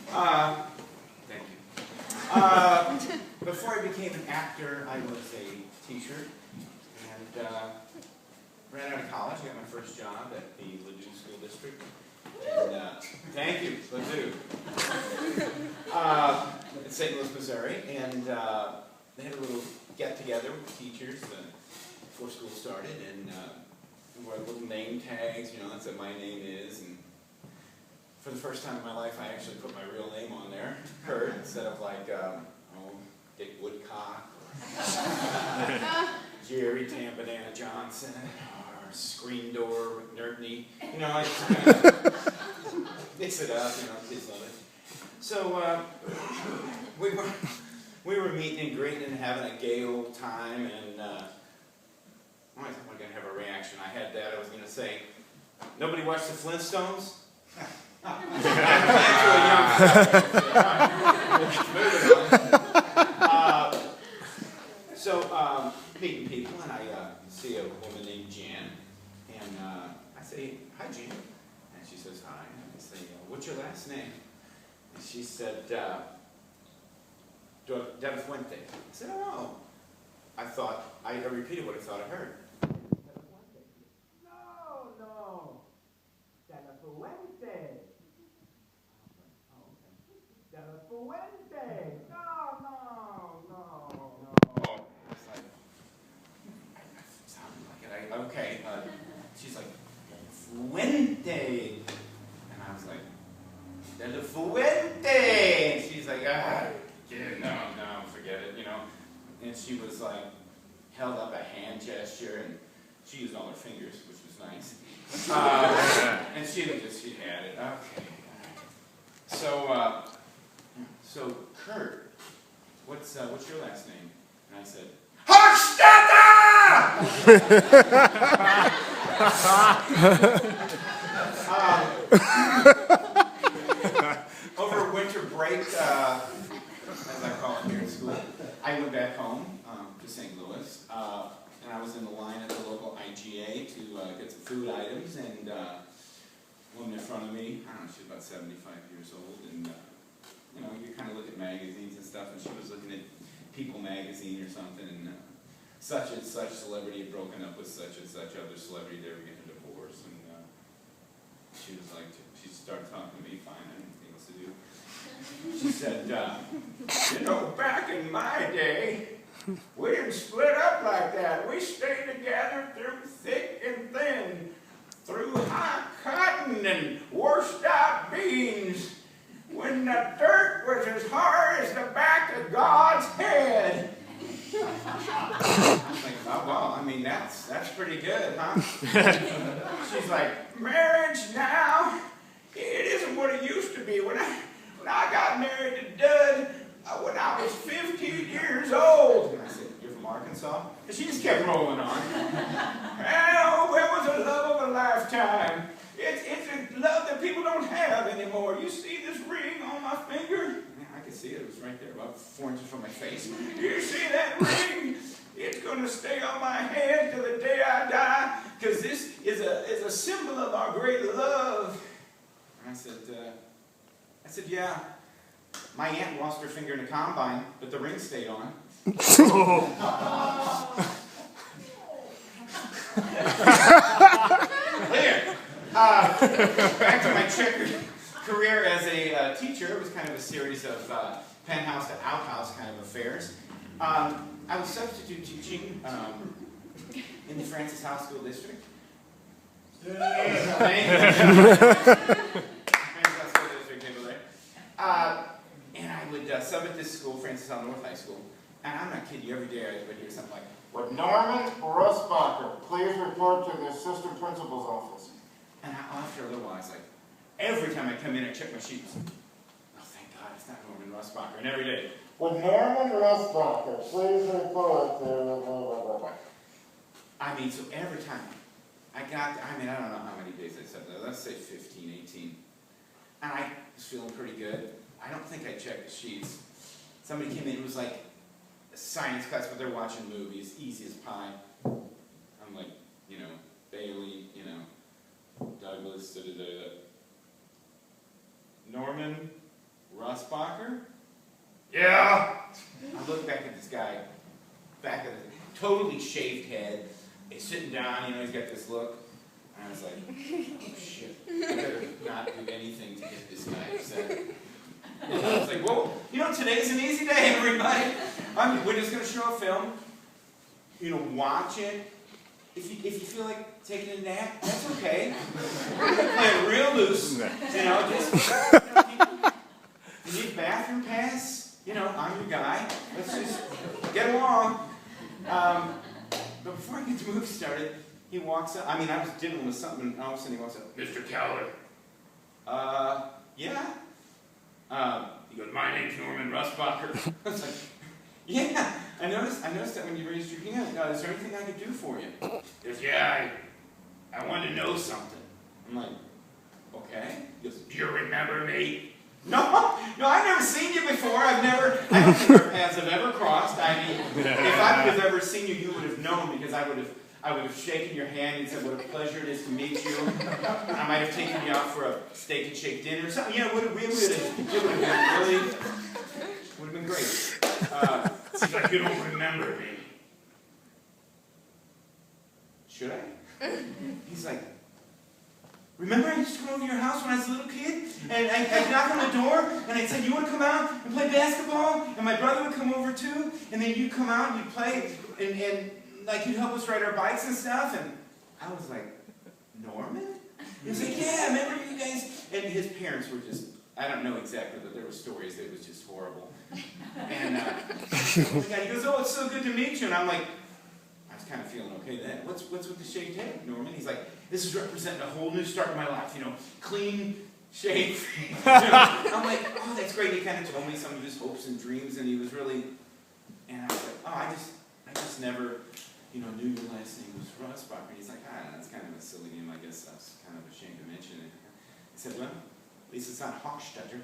Thank you. Before I became an actor, I was a teacher, and ran out of college. I got my first job at the Ladue School District. And, thank you, Ladue. In St. Louis, Missouri, and they had a little get-together with teachers before school started, and we wore little name tags, you know, that's what my name is, and for the first time in my life, I actually put my real name on there, Kurt, instead of like, Dick Woodcock, or Jerry Tambanana Johnson, or Screen Door McNertney. You know, I just kind of mix it up, you know, kids love it. So, we were meeting and greeting and having a gay old time, and I was going to have a reaction. I had that, I was going to say, nobody watched the Flintstones? So, meeting people, and I see a woman named Jan, and I say, hi Jan, and she says hi, and I say, what's your last name? And she said, De La Fuente. I said, oh. I repeated what I thought I heard. No, no. De La Fuente. De La Fuente. No, no, no, no. It's like, it sounded like it. Okay. She's like, Fuente. And I was like, De La Fuente. And she's like, no, forget it, you know. And she was like, held up a hand gesture, and she used all her fingers, which was nice. And she had it. Okay. So Kurt, what's your last name? And I said, over winter break, as I call it here in school, I went back home to St. Louis, and I was in the line at the local IGA to get some food items, and a woman in front of me, I don't know, she was about 75 years old, and you know, you kind of look at magazines and stuff, and she was looking at People magazine or something, and such and such celebrity had broken up with such and such other celebrity, they were getting a divorce, and she was like, she started talking to me, fine, I didn't think else to do. She said, you know, back in my day, we didn't split up like that. We stayed together through thick and thin, through hot cotton and washed out beans, when the dirt was as hard as the back of God's head. I was like, oh, well, I mean, that's pretty good, huh? She's like, marriage now, it isn't what it used to be. When I got married to Dud, when I was 15 years old. And I said, you're from Arkansas? And she just kept rolling on. Oh, it was a love of a lifetime. It's a love that people don't have anymore. You see this ring on my finger? Yeah, I can see it. It was right there, about 4 inches from my face. You see that ring? It's going to stay on my hand till the day I die, because this is a symbol of our great love. And I said, yeah. My aunt lost her finger in a combine, but the ring stayed on. Clear. Back to my checkered career as a teacher. It was kind of a series of penthouse to outhouse kind of affairs. I was substitute teaching in the Francis House School District. And I would sub at this school, Francis House North High School, and I'm not kidding you, every day I would hear something like, Would Norman Russbacher please report to the assistant principal's office? and after a little while, I was like, every time I come in, I check my sheets. Oh, thank God, it's not Norman Russbacher. And every day, Would Norman Russbacher please report to blah, blah, blah. I mean, so every time I don't know how many days I said that. Let's say 15, 18. And I was feeling pretty good. I don't think I checked the sheets. Somebody came in, it was like a science class, but they're watching movies, easy as pie. I'm like, you know, Bailey, you know, Douglas, Norman Russbacher? Yeah. I look back at this guy, back at the totally shaved head. He's sitting down, he's got this look. And I was like, oh shit, I better not do anything to get this guy upset. And I was like, whoa, today's an easy day, everybody. We're just going to show a film. Watch it. If you feel like taking a nap, that's okay. We're going to play it real loose. You need bathroom pass? I'm your guy. Let's just get along. But before I get the movie started, he walks up. I was dealing with something, and all of a sudden he walks up. Mr. Keller. Yeah? He goes, my name's Norman Russbacher. I was like, yeah, I noticed that when you raised your hand. Is there anything I could do for you? He goes, yeah, I wanted to know something. I'm like, okay. He goes, do you remember me? No, I've never seen you before. I don't think our paths have ever crossed. If I would have ever seen you, you would have known, because I would have shaken your hand and said, what a pleasure it is to meet you. I might have taken you out for a steak and shake dinner or something. It would have been great. Seems like you don't remember me. Should I? He's like, remember I used to come over to your house when I was a little kid? And I'd knock on the door, and I'd say, you want to come out and play basketball? And my brother would come over too, and then you'd come out and you'd play, and you'd help us ride our bikes and stuff. And I was like, Norman? He was like, yeah, I remember you guys. And his parents were just, I don't know exactly, but there were stories that was just horrible. And he goes, oh, it's so good to meet you. And I'm like, I was kind of feeling okay then. What's with the shaved head, Norman? He's like, this is representing a whole new start in my life, clean, shaved. I'm like, oh, that's great. He kind of told me some of his hopes and dreams, and he was really, and I was like, oh, I just never, knew your last name was Russbacher. And he's like, that's kind of a silly name. I guess I was kind of ashamed to mention it. I said, well, at least it's not Hochstetter.